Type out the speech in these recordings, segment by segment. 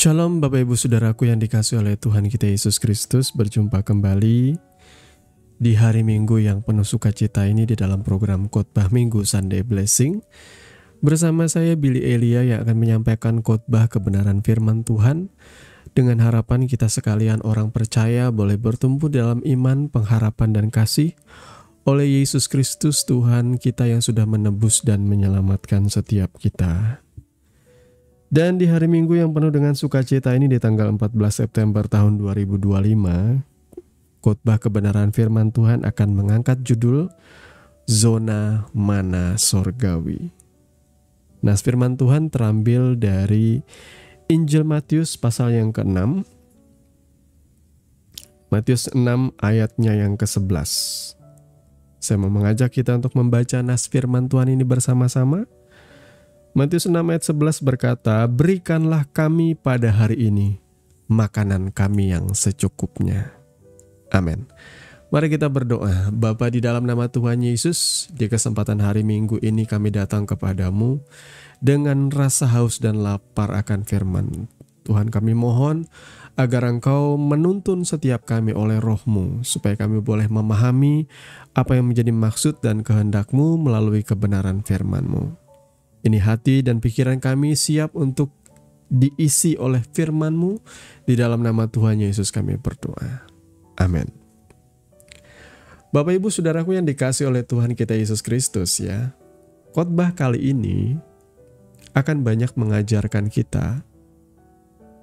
Shalom Bapak Ibu Saudaraku yang dikasihi oleh Tuhan kita Yesus Kristus. Berjumpa kembali di hari Minggu yang penuh sukacita ini di dalam program Khotbah Minggu Sunday Blessing. Bersama saya Billy Elia yang akan menyampaikan khotbah kebenaran firman Tuhan, dengan harapan kita sekalian orang percaya boleh bertumbuh dalam iman, pengharapan dan kasih oleh Yesus Kristus Tuhan kita yang sudah menebus dan menyelamatkan setiap kita. Dan di hari Minggu yang penuh dengan sukacita ini di tanggal 14 September tahun 2025, khotbah kebenaran firman Tuhan akan mengangkat judul Zona Mana Sorgawi. Nah, firman Tuhan terambil dari Injil Matius pasal yang ke-6. Matius 6 ayatnya yang ke-11. Saya mau mengajak kita untuk membaca nas firman Tuhan ini bersama-sama. Matius 6 ayat 11 berkata, "Berikanlah kami pada hari ini makanan kami yang secukupnya." Amin. Mari kita berdoa. Bapa, di dalam nama Tuhan Yesus, di kesempatan hari Minggu ini kami datang kepadamu dengan rasa haus dan lapar akan firman. Tuhan, kami mohon agar Engkau menuntun setiap kami oleh Roh-Mu, supaya kami boleh memahami apa yang menjadi maksud dan kehendak-Mu melalui kebenaran firman-Mu. Ini hati dan pikiran kami siap untuk diisi oleh firman-Mu. Di dalam nama Tuhan Yesus kami berdoa. Amin. Bapak Ibu Saudaraku yang dikasihi oleh Tuhan kita Yesus Kristus ya. Khotbah kali ini akan banyak mengajarkan kita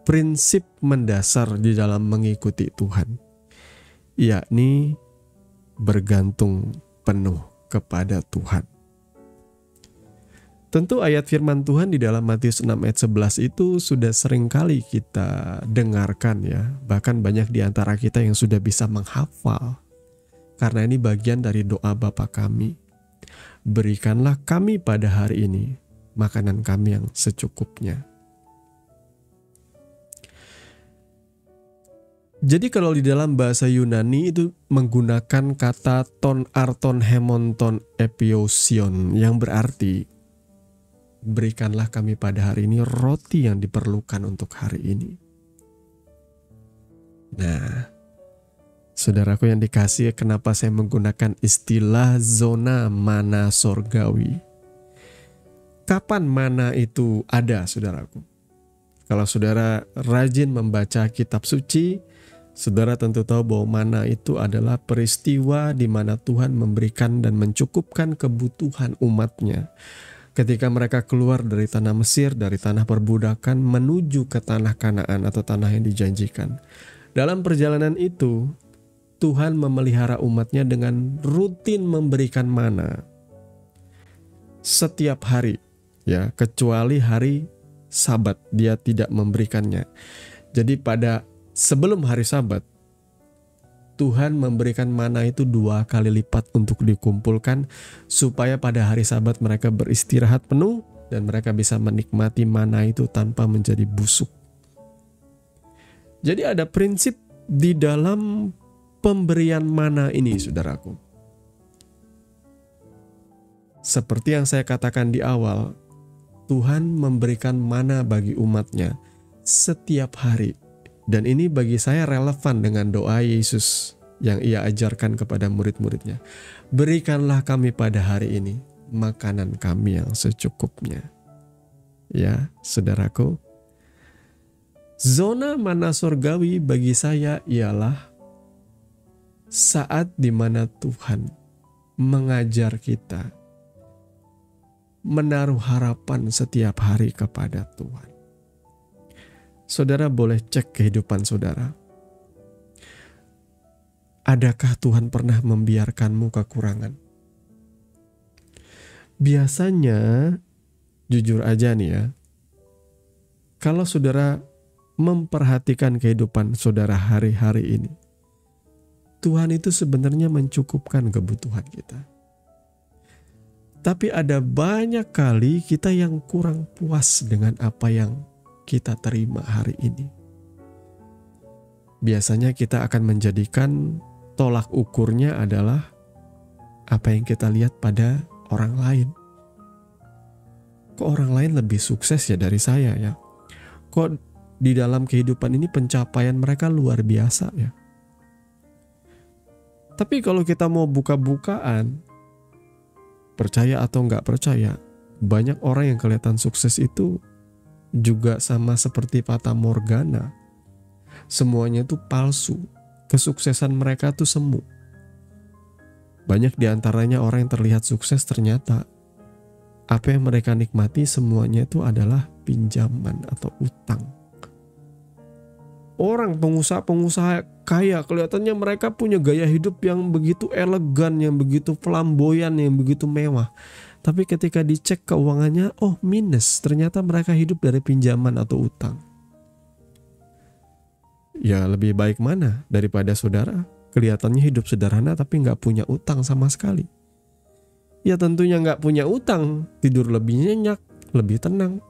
prinsip mendasar di dalam mengikuti Tuhan, yakni bergantung penuh kepada Tuhan. Tentu ayat firman Tuhan di dalam Matius 6 ayat 11 itu sudah sering kali kita dengarkan ya. Bahkan banyak di antara kita yang sudah bisa menghafal. Karena ini bagian dari doa Bapa kami. Berikanlah kami pada hari ini makanan kami yang secukupnya. Jadi kalau di dalam bahasa Yunani itu menggunakan kata ton arton hemonton epiosion yang berarti berikanlah kami pada hari ini roti yang diperlukan untuk hari ini. Nah, saudaraku yang dikasihi, kenapa saya menggunakan istilah zona mana sorgawi? Kapan mana itu ada, saudaraku? Kalau saudara rajin membaca kitab suci, saudara tentu tahu bahwa mana itu adalah peristiwa di mana Tuhan memberikan dan mencukupkan kebutuhan umatnya. Ketika mereka keluar dari tanah Mesir, dari tanah perbudakan, menuju ke tanah Kanaan atau tanah yang dijanjikan. Dalam perjalanan itu, Tuhan memelihara umatnya dengan rutin memberikan mana setiap hari, ya, kecuali hari Sabat dia tidak memberikannya. Jadi sebelum hari Sabat, Tuhan memberikan mana itu 2 kali lipat untuk dikumpulkan supaya pada hari Sabat mereka beristirahat penuh dan mereka bisa menikmati mana itu tanpa menjadi busuk. Jadi ada prinsip di dalam pemberian mana ini, saudaraku. Seperti yang saya katakan di awal, Tuhan memberikan mana bagi umatnya setiap hari. Dan ini bagi saya relevan dengan doa Yesus yang ia ajarkan kepada murid-muridnya. Berikanlah kami pada hari ini makanan kami yang secukupnya. Ya, saudaraku. Zona mana sorgawi bagi saya ialah saat di mana Tuhan mengajar kita menaruh harapan setiap hari kepada Tuhan. Saudara boleh cek kehidupan saudara. Adakah Tuhan pernah membiarkanmu kekurangan? Biasanya, jujur aja nih ya, kalau saudara memperhatikan kehidupan saudara hari-hari ini, Tuhan itu sebenarnya mencukupkan kebutuhan kita. Tapi ada banyak kali kita yang kurang puas dengan apa yang kita terima hari ini. Biasanya kita akan menjadikan tolak ukurnya adalah apa yang kita lihat pada orang lain. Kok orang lain lebih sukses ya dari saya ya? Kok di dalam kehidupan ini pencapaian mereka luar biasa ya. Tapi kalau kita mau buka-bukaan, percaya atau nggak percaya, banyak orang yang kelihatan sukses itu juga sama seperti fata morgana. Semuanya itu palsu. Kesuksesan mereka tuh semu. Banyak diantaranya orang yang terlihat sukses, ternyata apa yang mereka nikmati semuanya itu adalah pinjaman atau utang. Orang pengusaha-pengusaha kaya kelihatannya mereka punya gaya hidup yang begitu elegan, yang begitu flamboyan, yang begitu mewah. Tapi ketika dicek keuangannya, oh minus. Ternyata mereka hidup dari pinjaman atau utang. Ya lebih baik mana daripada saudara kelihatannya hidup sederhana tapi nggak punya utang sama sekali. Ya tentunya nggak punya utang, tidur lebih nyenyak, lebih tenang.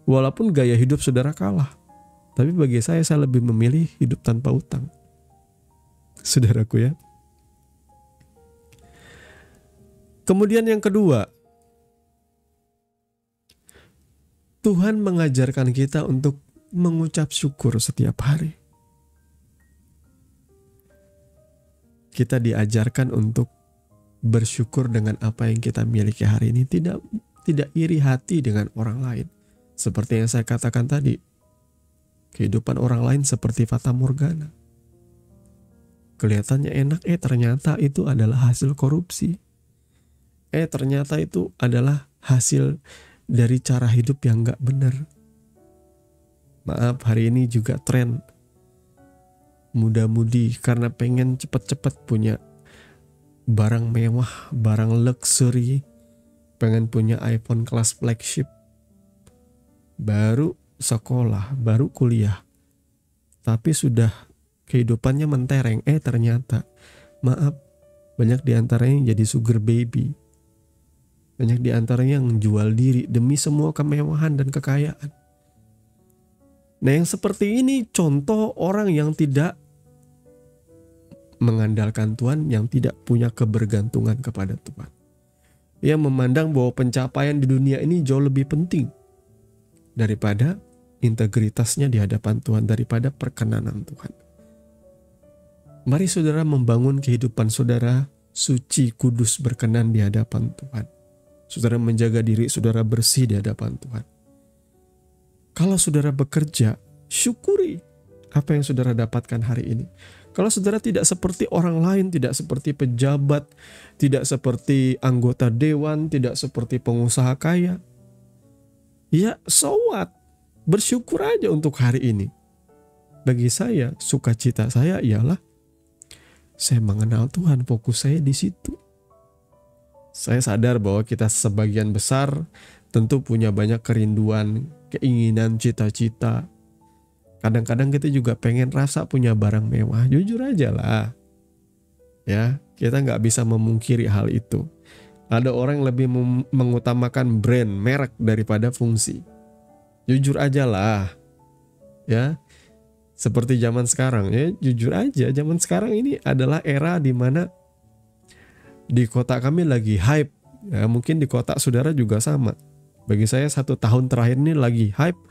Walaupun gaya hidup saudara kalah. Tapi bagi saya lebih memilih hidup tanpa utang. Saudaraku ya. Kemudian yang kedua, Tuhan mengajarkan kita untuk mengucap syukur setiap hari. Kita diajarkan untuk bersyukur dengan apa yang kita miliki hari ini. Tidak iri hati dengan orang lain. Seperti yang saya katakan tadi. Kehidupan orang lain seperti fata morgana. Kelihatannya enak, ternyata itu adalah hasil korupsi. Ternyata itu adalah hasil dari cara hidup yang gak benar. Maaf, hari ini juga tren muda-mudi karena pengen cepet-cepet punya barang mewah, barang luxury, pengen punya iPhone kelas flagship, baru sekolah, baru kuliah, tapi sudah kehidupannya mentereng. Ternyata, maaf, banyak diantaranya yang jadi sugar baby, banyak diantaranya yang jual diri demi semua kemewahan dan kekayaan. Nah yang seperti ini contoh orang yang tidak mengandalkan Tuhan, yang tidak punya kebergantungan kepada Tuhan. Yang memandang bahwa pencapaian di dunia ini jauh lebih penting daripada integritasnya di hadapan Tuhan, daripada perkenanan Tuhan. Mari saudara membangun kehidupan saudara suci, kudus, berkenan di hadapan Tuhan. Saudara menjaga diri saudara bersih di hadapan Tuhan. Kalau saudara bekerja, syukuri apa yang saudara dapatkan hari ini. Kalau saudara tidak seperti orang lain, tidak seperti pejabat, tidak seperti anggota dewan, tidak seperti pengusaha kaya, ya so what? Bersyukur aja untuk hari ini. Bagi saya, sukacita saya ialah saya mengenal Tuhan, fokus saya di situ. Saya sadar bahwa kita sebagian besar tentu punya banyak kerinduan, keinginan, cita-cita. Kadang-kadang kita juga pengen rasa punya barang mewah, jujur aja lah. Ya, kita nggak bisa memungkiri hal itu. Ada orang yang lebih mengutamakan brand, merek daripada fungsi. Jujur aja lah. Ya, seperti zaman sekarang ya, jujur aja zaman sekarang ini adalah era di mana di kota kami lagi hype. Ya, mungkin di kota saudara juga sama. Bagi saya 1 tahun terakhir ini lagi hype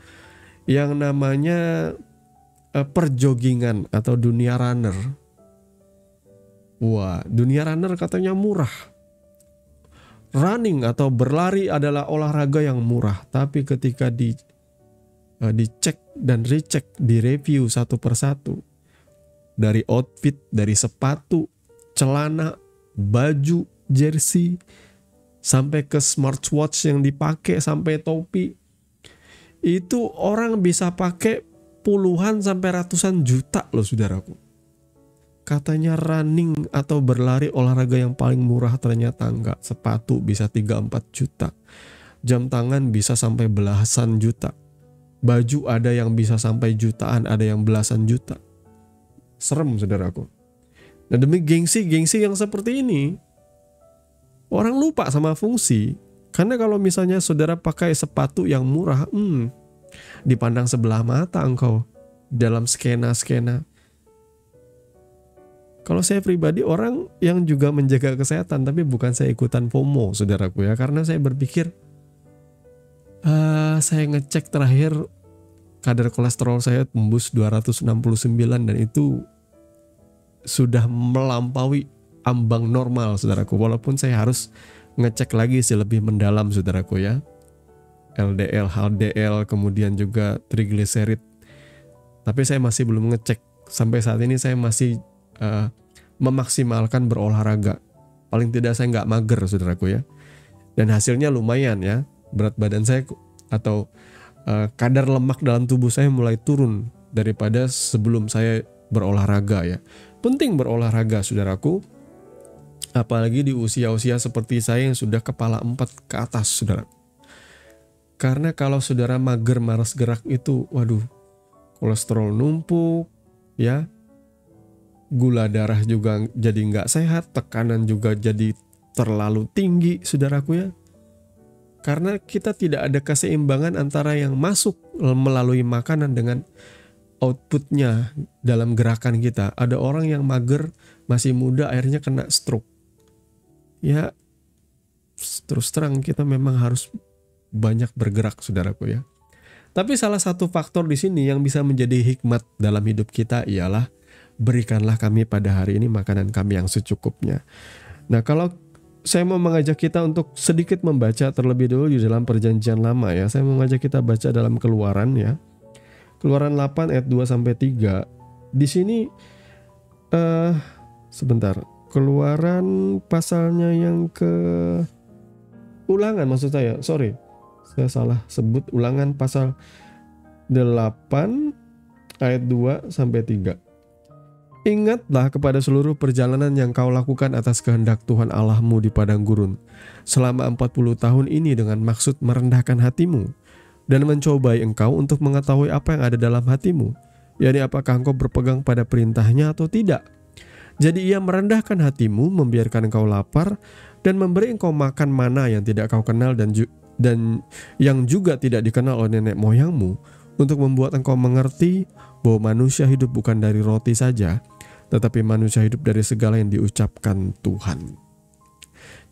yang namanya perjoggingan atau dunia runner. Wah, dunia runner katanya murah. Running atau berlari adalah olahraga yang murah. Tapi ketika dicek dan recheck, direview satu persatu, dari outfit, dari sepatu, celana, baju, jersey, sampai ke smartwatch yang dipakai, sampai topi, itu orang bisa pakai puluhan sampai ratusan juta loh saudaraku. Katanya running atau berlari olahraga yang paling murah, ternyata enggak. Sepatu bisa 3-4 juta. Jam tangan bisa sampai belasan juta. Baju ada yang bisa sampai jutaan, ada yang belasan juta. Serem saudaraku. Nah demi gengsi yang seperti ini, orang lupa sama fungsi. Karena kalau misalnya saudara pakai sepatu yang murah, dipandang sebelah mata engkau dalam skena-skena. Kalau saya pribadi orang yang juga menjaga kesehatan, tapi bukan saya ikutan FOMO saudaraku ya. Karena saya berpikir, saya ngecek terakhir kadar kolesterol saya tembus 269 dan itu sudah melampaui ambang normal saudaraku. Walaupun saya harus ngecek lagi sih lebih mendalam saudaraku ya. LDL, HDL, kemudian juga trigliserid. Tapi saya masih belum ngecek. Sampai saat ini saya masih memaksimalkan berolahraga. Paling tidak saya nggak mager saudaraku ya. Dan hasilnya lumayan ya. Berat badan saya atau kadar lemak dalam tubuh saya mulai turun daripada sebelum saya berolahraga ya. Penting berolahraga saudaraku. Apalagi di usia-usia seperti saya yang sudah kepala 4 ke atas saudara. Karena kalau saudara mager malas gerak itu, waduh, kolesterol numpuk ya. Gula darah juga jadi nggak sehat, tekanan juga jadi terlalu tinggi saudaraku ya. Karena kita tidak ada keseimbangan antara yang masuk melalui makanan dengan outputnya dalam gerakan kita. Ada orang yang mager, masih muda, akhirnya kena stroke. Ya, terus terang kita memang harus banyak bergerak saudaraku ya. Tapi salah satu faktor di sini yang bisa menjadi hikmat dalam hidup kita ialah berikanlah kami pada hari ini makanan kami yang secukupnya. Nah, kalau saya mau mengajak kita untuk sedikit membaca terlebih dulu di dalam perjanjian lama ya. Saya mau mengajak kita baca dalam Keluaran ya. Keluaran 8 ayat 2 sampai 3. Di sini sebentar. Keluaran pasalnya yang ke Ulangan maksud saya. Sorry. Saya salah sebut. Ulangan pasal 8 ayat 2 sampai 3. Ingatlah kepada seluruh perjalanan yang kau lakukan atas kehendak Tuhan Allahmu di padang gurun selama 40 tahun ini dengan maksud merendahkan hatimu dan mencobai engkau untuk mengetahui apa yang ada dalam hatimu, yakni apakah engkau berpegang pada perintahnya atau tidak. Jadi ia merendahkan hatimu, membiarkan engkau lapar dan memberi engkau makan mana yang tidak kau kenal dan yang juga tidak dikenal oleh nenek moyangmu, untuk membuat engkau mengerti bahwa manusia hidup bukan dari roti saja, tetapi manusia hidup dari segala yang diucapkan Tuhan.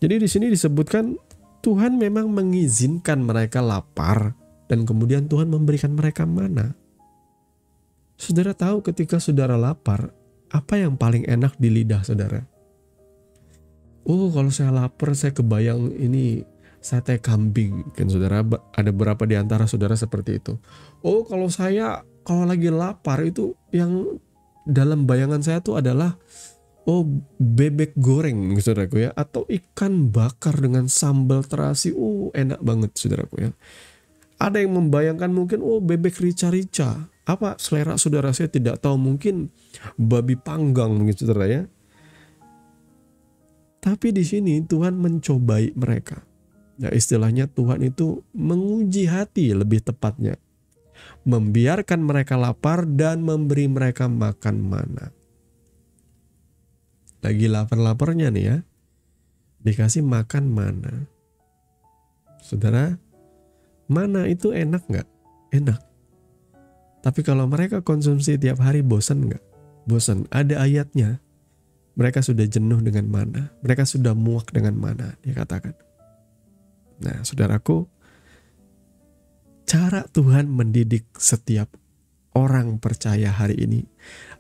Jadi di sini disebutkan Tuhan memang mengizinkan mereka lapar dan kemudian Tuhan memberikan mereka mana. Saudara tahu ketika saudara lapar, apa yang paling enak di lidah saudara? Oh, kalau saya lapar saya kebayang ini sate kambing. Kan saudara, ada beberapa di antara saudara seperti itu. Oh, kalau lagi lapar itu yang dalam bayangan saya tuh adalah bebek goreng saudaraku ya, atau ikan bakar dengan sambal terasi. Enak banget saudaraku ya. Ada yang membayangkan mungkin bebek rica-rica. Apa selera saudara saya tidak tahu, mungkin babi panggang mungkin saudara ya. Tapi di sini Tuhan mencobai mereka. Ya, istilahnya Tuhan itu menguji hati lebih tepatnya. Membiarkan mereka lapar dan memberi mereka makan mana. Lagi lapar-laparnya nih ya. Dikasih makan mana. Saudara, mana itu enak gak? Enak. Tapi kalau mereka konsumsi tiap hari bosan gak? Bosan. Ada ayatnya. Mereka sudah jenuh dengan mana. Mereka sudah muak dengan mana. Dia katakan. Nah saudaraku, cara Tuhan mendidik setiap orang percaya hari ini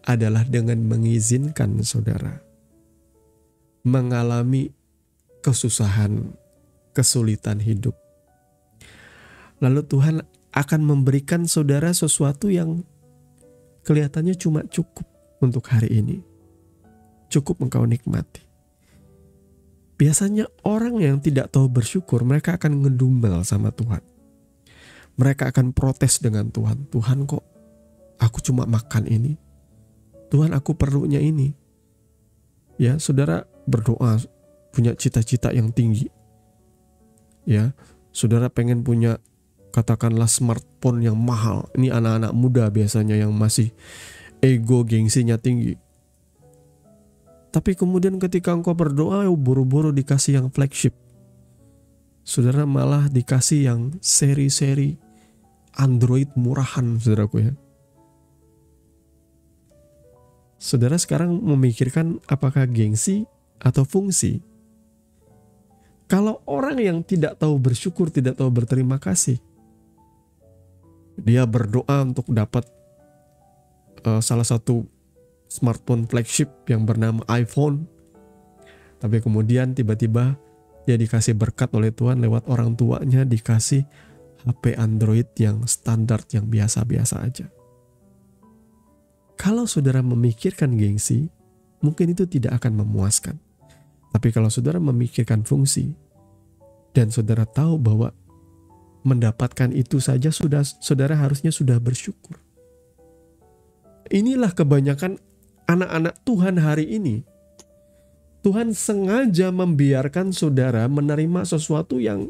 adalah dengan mengizinkan saudara mengalami kesusahan, kesulitan hidup. Lalu Tuhan akan memberikan saudara sesuatu yang kelihatannya cuma cukup untuk hari ini. Cukup engkau nikmati. Biasanya orang yang tidak tahu bersyukur, mereka akan ngedumel sama Tuhan. Mereka akan protes dengan Tuhan. Tuhan, kok aku cuma makan ini? Tuhan, aku perlunya ini. Ya, saudara berdoa punya cita-cita yang tinggi. Ya, saudara pengen punya katakanlah smartphone yang mahal. Ini anak-anak muda biasanya yang masih ego gengsinya tinggi. Tapi kemudian ketika engkau berdoa, buru-buru dikasih yang flagship. Saudara malah dikasih yang seri-seri Android murahan, saudaraku ya. Saudara sekarang memikirkan apakah gengsi atau fungsi? Kalau orang yang tidak tahu bersyukur, tidak tahu berterima kasih, Dia berdoa untuk dapat salah satu smartphone flagship yang bernama iPhone. Tapi kemudian tiba-tiba dia dikasih berkat oleh Tuhan lewat orang tuanya, dikasih HP Android yang standar, yang biasa-biasa aja. Kalau saudara memikirkan gengsi, mungkin itu tidak akan memuaskan. Tapi kalau saudara memikirkan fungsi, dan saudara tahu bahwa mendapatkan itu saja saudara harusnya sudah bersyukur. Inilah kebanyakan anak-anak Tuhan hari ini. Tuhan sengaja membiarkan saudara menerima sesuatu yang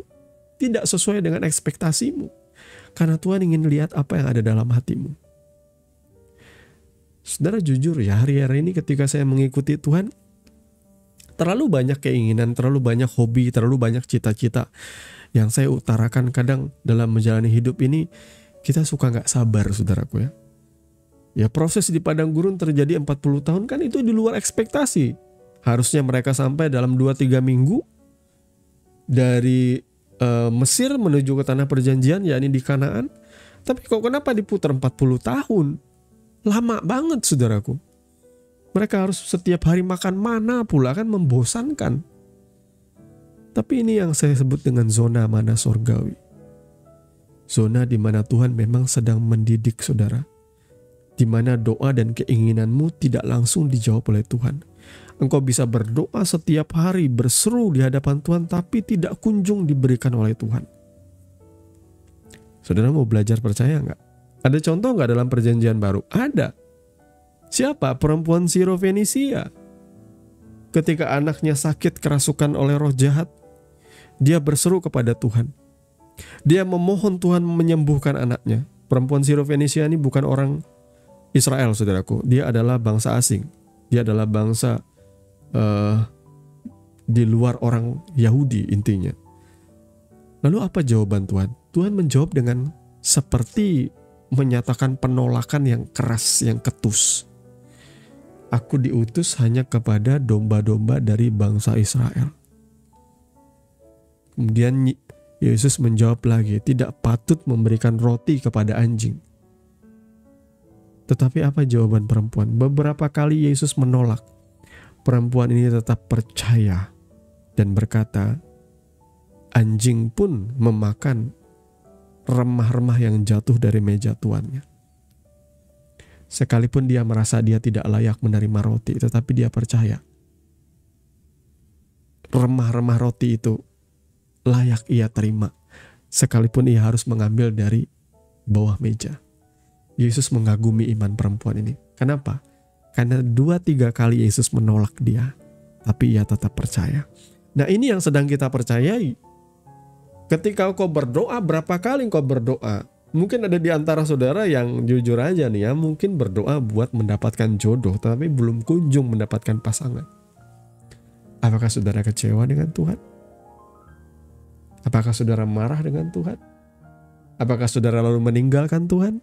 tidak sesuai dengan ekspektasimu. Karena Tuhan ingin lihat apa yang ada dalam hatimu. Saudara jujur ya, hari-hari ini ketika saya mengikuti Tuhan, terlalu banyak keinginan, terlalu banyak hobi, terlalu banyak cita-cita yang saya utarakan. Kadang dalam menjalani hidup ini, kita suka gak sabar saudaraku ya. Ya proses di padang gurun terjadi 40 tahun kan itu di luar ekspektasi. Harusnya mereka sampai dalam 2-3 minggu dari Mesir menuju ke tanah perjanjian, yakni di Kanaan. Tapi kok kenapa diputar 40 tahun? Lama banget saudaraku. Mereka harus setiap hari makan mana pula, kan membosankan. Tapi ini yang saya sebut dengan zona mana sorgawi. Zona di mana Tuhan memang sedang mendidik saudara. Di mana doa dan keinginanmu tidak langsung dijawab oleh Tuhan. Engkau bisa berdoa setiap hari, berseru di hadapan Tuhan, tapi tidak kunjung diberikan oleh Tuhan. Saudara mau belajar percaya nggak? Ada contoh nggak dalam perjanjian baru? Ada. Siapa? Perempuan Sirofenisia. Ketika anaknya sakit kerasukan oleh roh jahat, dia berseru kepada Tuhan. Dia memohon Tuhan menyembuhkan anaknya. Perempuan Sirofenisia ini bukan orang Israel, saudaraku. Dia adalah bangsa asing. Dia adalah bangsa di luar orang Yahudi intinya. Lalu apa jawaban Tuhan? Tuhan menjawab dengan seperti menyatakan penolakan yang keras, yang ketus. Aku diutus hanya kepada domba-domba dari bangsa Israel. Kemudian Yesus menjawab lagi, tidak patut memberikan roti kepada anjing. Tetapi apa jawaban perempuan? Beberapa kali Yesus menolak. Perempuan ini tetap percaya dan berkata, anjing pun memakan remah-remah yang jatuh dari meja tuannya. Sekalipun dia merasa dia tidak layak menerima roti, tetapi dia percaya remah-remah roti itu layak ia terima, sekalipun ia harus mengambil dari bawah meja. Yesus mengagumi iman perempuan ini. Kenapa? Karena 2-3 kali Yesus menolak dia, tapi ia tetap percaya. Nah ini yang sedang kita percayai. Ketika engkau berdoa, berapa kali engkau berdoa? Mungkin ada di antara saudara yang jujur aja nih ya, mungkin berdoa buat mendapatkan jodoh, tapi belum kunjung mendapatkan pasangan. Apakah saudara kecewa dengan Tuhan? Apakah saudara marah dengan Tuhan? Apakah saudara lalu meninggalkan Tuhan?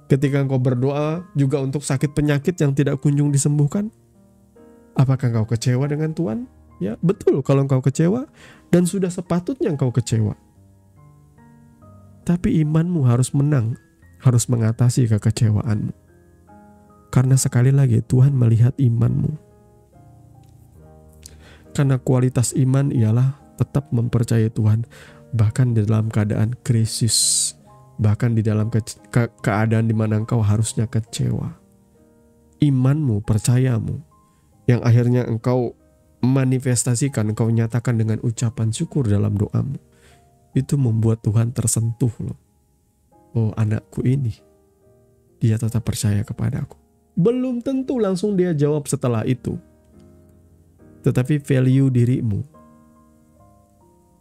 Ketika engkau berdoa juga untuk sakit penyakit yang tidak kunjung disembuhkan, apakah engkau kecewa dengan Tuhan? Ya, betul kalau engkau kecewa, dan sudah sepatutnya engkau kecewa. Tapi imanmu harus menang, harus mengatasi kekecewaanmu. Karena sekali lagi Tuhan melihat imanmu. Karena kualitas iman ialah tetap mempercayai Tuhan, bahkan di dalam keadaan krisis. Bahkan di dalam keadaan di mana engkau harusnya kecewa. Imanmu, percayamu, yang akhirnya engkau manifestasikan, engkau nyatakan dengan ucapan syukur dalam doamu, itu membuat Tuhan tersentuh loh. Oh anakku ini, dia tetap percaya kepadaku. Belum tentu langsung dia jawab setelah itu. Tetapi value dirimu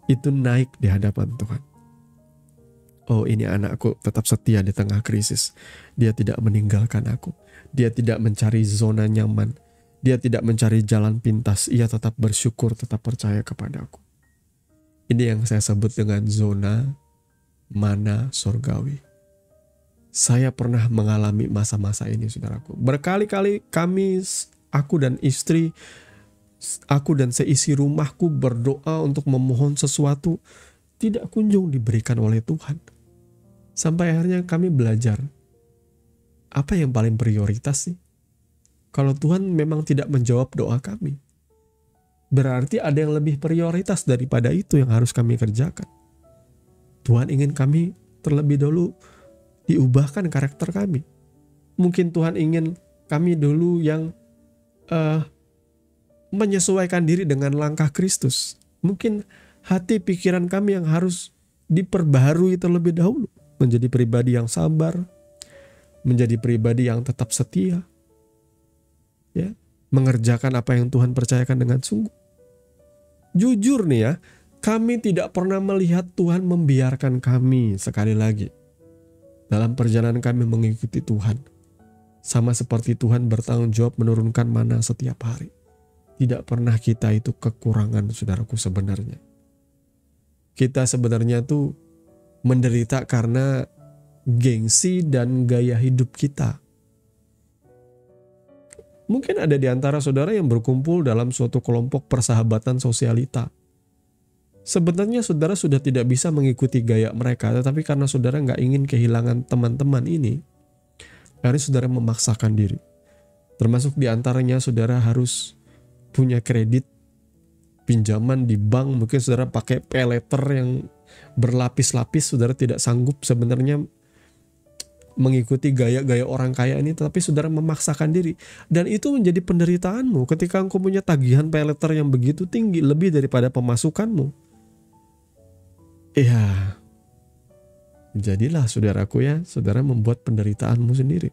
itu naik di hadapan Tuhan. Oh ini anakku tetap setia di tengah krisis. Dia tidak meninggalkan aku. Dia tidak mencari zona nyaman. Dia tidak mencari jalan pintas. Ia tetap bersyukur, tetap percaya kepadaku. Ini yang saya sebut dengan zona mana sorgawi. Saya pernah mengalami masa-masa ini saudaraku. Berkali-kali kami, aku dan istri, aku dan seisi rumahku berdoa untuk memohon sesuatu. Tidak kunjung diberikan oleh Tuhan. Sampai akhirnya kami belajar, apa yang paling prioritas sih? Kalau Tuhan memang tidak menjawab doa kami, berarti ada yang lebih prioritas daripada itu yang harus kami kerjakan. Tuhan ingin kami terlebih dahulu diubahkan karakter kami. Mungkin Tuhan ingin kami dulu yang menyesuaikan diri dengan langkah Kristus. Mungkin hati pikiran kami yang harus diperbaharui terlebih dahulu. Menjadi pribadi yang sabar, menjadi pribadi yang tetap setia, ya, mengerjakan apa yang Tuhan percayakan dengan sungguh. Jujur nih ya, kami tidak pernah melihat Tuhan membiarkan kami, sekali lagi, dalam perjalanan kami mengikuti Tuhan. Sama seperti Tuhan bertanggung jawab menurunkan mana setiap hari. Tidak pernah kita itu kekurangan, saudaraku, sebenarnya. Kita sebenarnya tuh menderita karena gengsi dan gaya hidup kita. Mungkin ada di antara saudara yang berkumpul dalam suatu kelompok persahabatan sosialita. Sebenarnya saudara sudah tidak bisa mengikuti gaya mereka, tetapi karena saudara nggak ingin kehilangan teman-teman ini, akhirnya saudara memaksakan diri. Termasuk di antaranya saudara harus punya kredit, pinjaman di bank, mungkin saudara pakai pay letter yang berlapis-lapis, saudara tidak sanggup sebenarnya mengikuti gaya-gaya orang kaya ini, tetapi saudara memaksakan diri. Dan itu menjadi penderitaanmu ketika engkau punya tagihan pay letter yang begitu tinggi, lebih daripada pemasukanmu. Ya, jadilah saudaraku ya, saudara membuat penderitaanmu sendiri.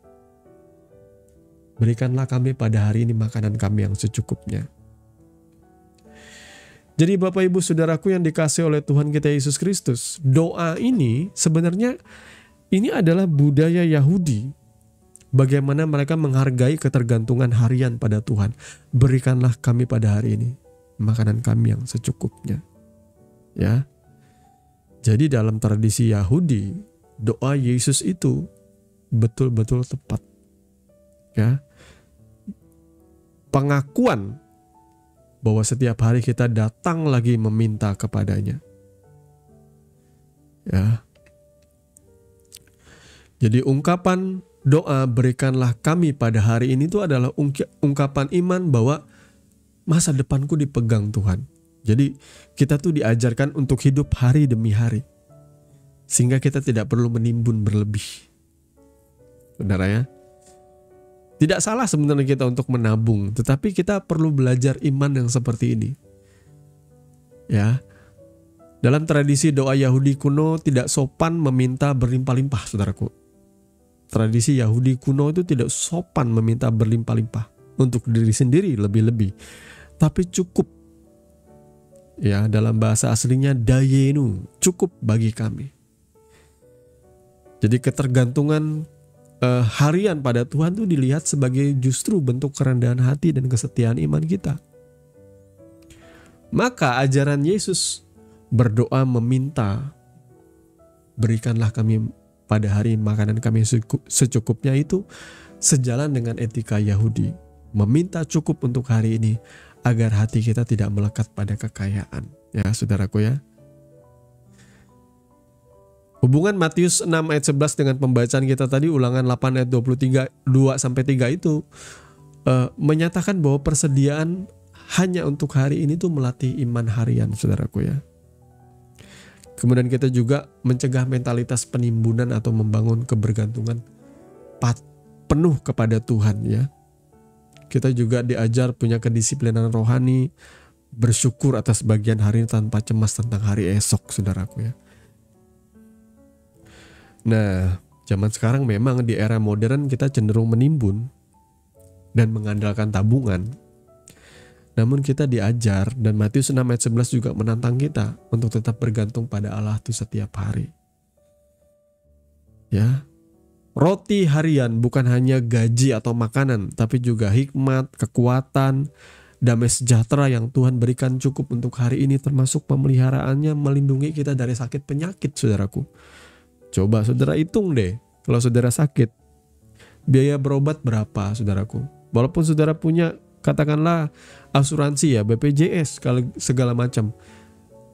Berikanlah kami pada hari ini makanan kami yang secukupnya. Jadi Bapak Ibu Saudaraku yang dikasihi oleh Tuhan kita Yesus Kristus, doa ini sebenarnya ini adalah budaya Yahudi. Bagaimana mereka menghargai ketergantungan harian pada Tuhan. Berikanlah kami pada hari ini makanan kami yang secukupnya. Ya. Jadi dalam tradisi Yahudi, doa Yesus itu betul-betul tepat. Ya. Pengakuan bahwa setiap hari kita datang lagi meminta kepadanya. Ya. Jadi ungkapan doa berikanlah kami pada hari ini itu adalah ungkapan iman bahwa masa depanku dipegang Tuhan. Jadi kita tuh diajarkan untuk hidup hari demi hari. Sehingga kita tidak perlu menimbun berlebih. Saudara ya. Tidak salah sebenarnya kita untuk menabung, tetapi kita perlu belajar iman yang seperti ini. Ya. Dalam tradisi doa Yahudi kuno tidak sopan meminta berlimpah-limpah, saudaraku. Tradisi Yahudi kuno itu tidak sopan meminta berlimpah-limpah untuk diri sendiri lebih-lebih. Tapi cukup. Ya, dalam bahasa aslinya dayenu, cukup bagi kami. Jadi ketergantungan harian pada Tuhan itu dilihat sebagai justru bentuk kerendahan hati dan kesetiaan iman kita. Maka ajaran Yesus berdoa meminta, berikanlah kami pada hari makanan kami secukupnya itu sejalan dengan etika Yahudi. Meminta cukup untuk hari ini agar hati kita tidak melekat pada kekayaan. Ya saudaraku ya. Hubungan Matius 6 ayat 11 dengan pembacaan kita tadi, Ulangan 8 ayat 23, 2-3 itu menyatakan bahwa persediaan hanya untuk hari ini tuh melatih iman harian, saudaraku ya. Kemudian kita juga mencegah mentalitas penimbunan atau membangun kebergantungan penuh kepada Tuhan ya. Kita juga diajar punya kedisiplinan rohani, bersyukur atas bagian hari ini tanpa cemas tentang hari esok, saudaraku ya. Nah, zaman sekarang memang di era modern kita cenderung menimbun dan mengandalkan tabungan. Namun kita diajar, dan Matius 6 ayat 11 juga menantang kita untuk tetap bergantung pada Allah itu setiap hari. Ya, roti harian bukan hanya gaji atau makanan, tapi juga hikmat, kekuatan, damai sejahtera yang Tuhan berikan cukup untuk hari ini, termasuk pemeliharaannya melindungi kita dari sakit penyakit, saudaraku. Coba saudara hitung deh, kalau saudara sakit, biaya berobat berapa, saudaraku? Walaupun saudara punya katakanlah asuransi ya, BPJS segala macam.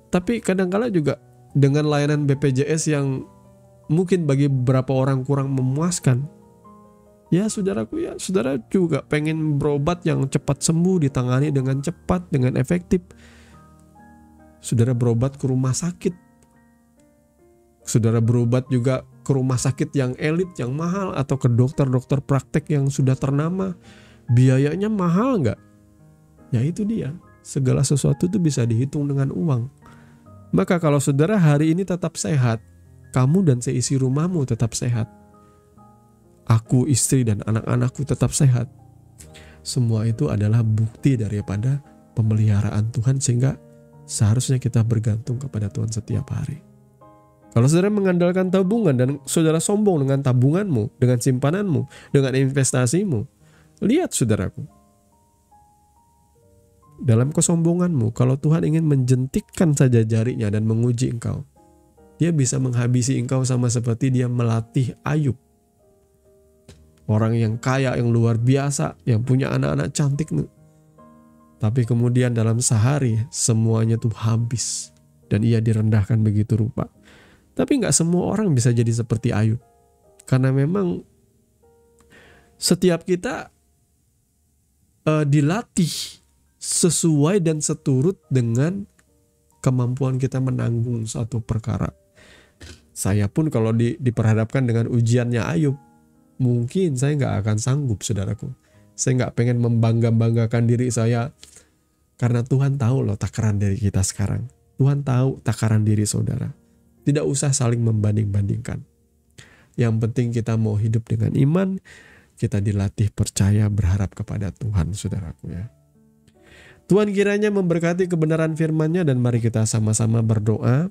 Tapi kadang-kala juga dengan layanan BPJS yang mungkin bagi beberapa orang kurang memuaskan. Ya saudaraku, ya saudara juga pengen berobat yang cepat sembuh, ditangani dengan cepat, dengan efektif. Saudara berobat ke rumah sakit. Saudara berobat juga ke rumah sakit yang elit, yang mahal, atau ke dokter-dokter praktek yang sudah ternama. Biayanya mahal nggak? Ya itu dia. Segala sesuatu itu bisa dihitung dengan uang. Maka kalau saudara hari ini tetap sehat, kamu dan seisi rumahmu tetap sehat, aku, istri, dan anak-anakku tetap sehat, semua itu adalah bukti daripada pemeliharaan Tuhan, sehingga seharusnya kita bergantung kepada Tuhan setiap hari. Kalau saudara mengandalkan tabungan dan saudara sombong dengan tabunganmu, dengan simpananmu, dengan investasimu, lihat saudaraku, dalam kesombonganmu, kalau Tuhan ingin menjentikkan saja jarinya dan menguji engkau, Dia bisa menghabisi engkau sama seperti Dia melatih Ayub. Orang yang kaya, yang luar biasa, yang punya anak-anak cantik. Tapi kemudian dalam sehari semuanya tuh habis. Dan ia direndahkan begitu rupa. Tapi gak semua orang bisa jadi seperti Ayub. Karena memang setiap kita dilatih sesuai dan seturut dengan kemampuan kita menanggung suatu perkara. Saya pun kalau diperhadapkan dengan ujiannya Ayub, mungkin saya gak akan sanggup saudaraku. Saya gak pengen membangga-banggakan diri saya. Karena Tuhan tahu loh takaran diri kita sekarang. Tuhan tahu takaran diri saudara. Tidak usah saling membanding-bandingkan. Yang penting kita mau hidup dengan iman. Kita dilatih percaya, berharap kepada Tuhan saudaraku ya. Tuhan kiranya memberkati kebenaran firman-Nya, dan mari kita sama-sama berdoa.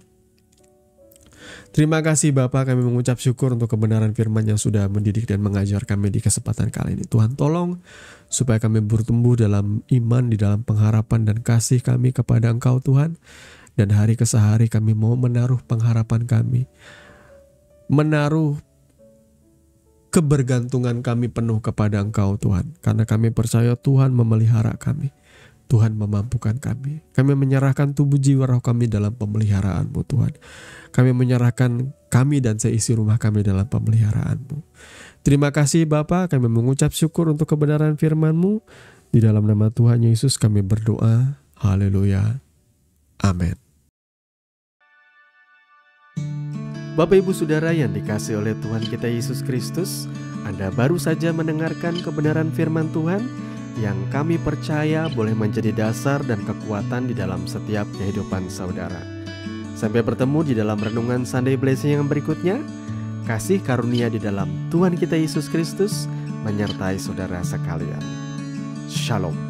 Terima kasih Bapa, kami mengucap syukur untuk kebenaran firman yang sudah mendidik dan mengajar kami di kesempatan kali ini. Tuhan tolong supaya kami bertumbuh dalam iman, di dalam pengharapan dan kasih kami kepada Engkau Tuhan. Dan hari ke sehari kami mau menaruh pengharapan kami, menaruh kebergantungan kami penuh kepada Engkau Tuhan. Karena kami percaya Tuhan memelihara kami, Tuhan memampukan kami. Kami menyerahkan tubuh jiwa roh kami dalam pemeliharaan-Mu Tuhan. Kami menyerahkan kami dan seisi rumah kami dalam pemeliharaan-Mu. Terima kasih Bapa, kami mengucap syukur untuk kebenaran firman-Mu. Di dalam nama Tuhan Yesus kami berdoa. Haleluya. Amin. Bapak Ibu Saudara yang dikasihi oleh Tuhan kita Yesus Kristus, Anda baru saja mendengarkan kebenaran firman Tuhan yang kami percaya boleh menjadi dasar dan kekuatan di dalam setiap kehidupan saudara. Sampai bertemu di dalam renungan Sunday Blessing yang berikutnya. Kasih karunia di dalam Tuhan kita Yesus Kristus menyertai saudara sekalian. Shalom.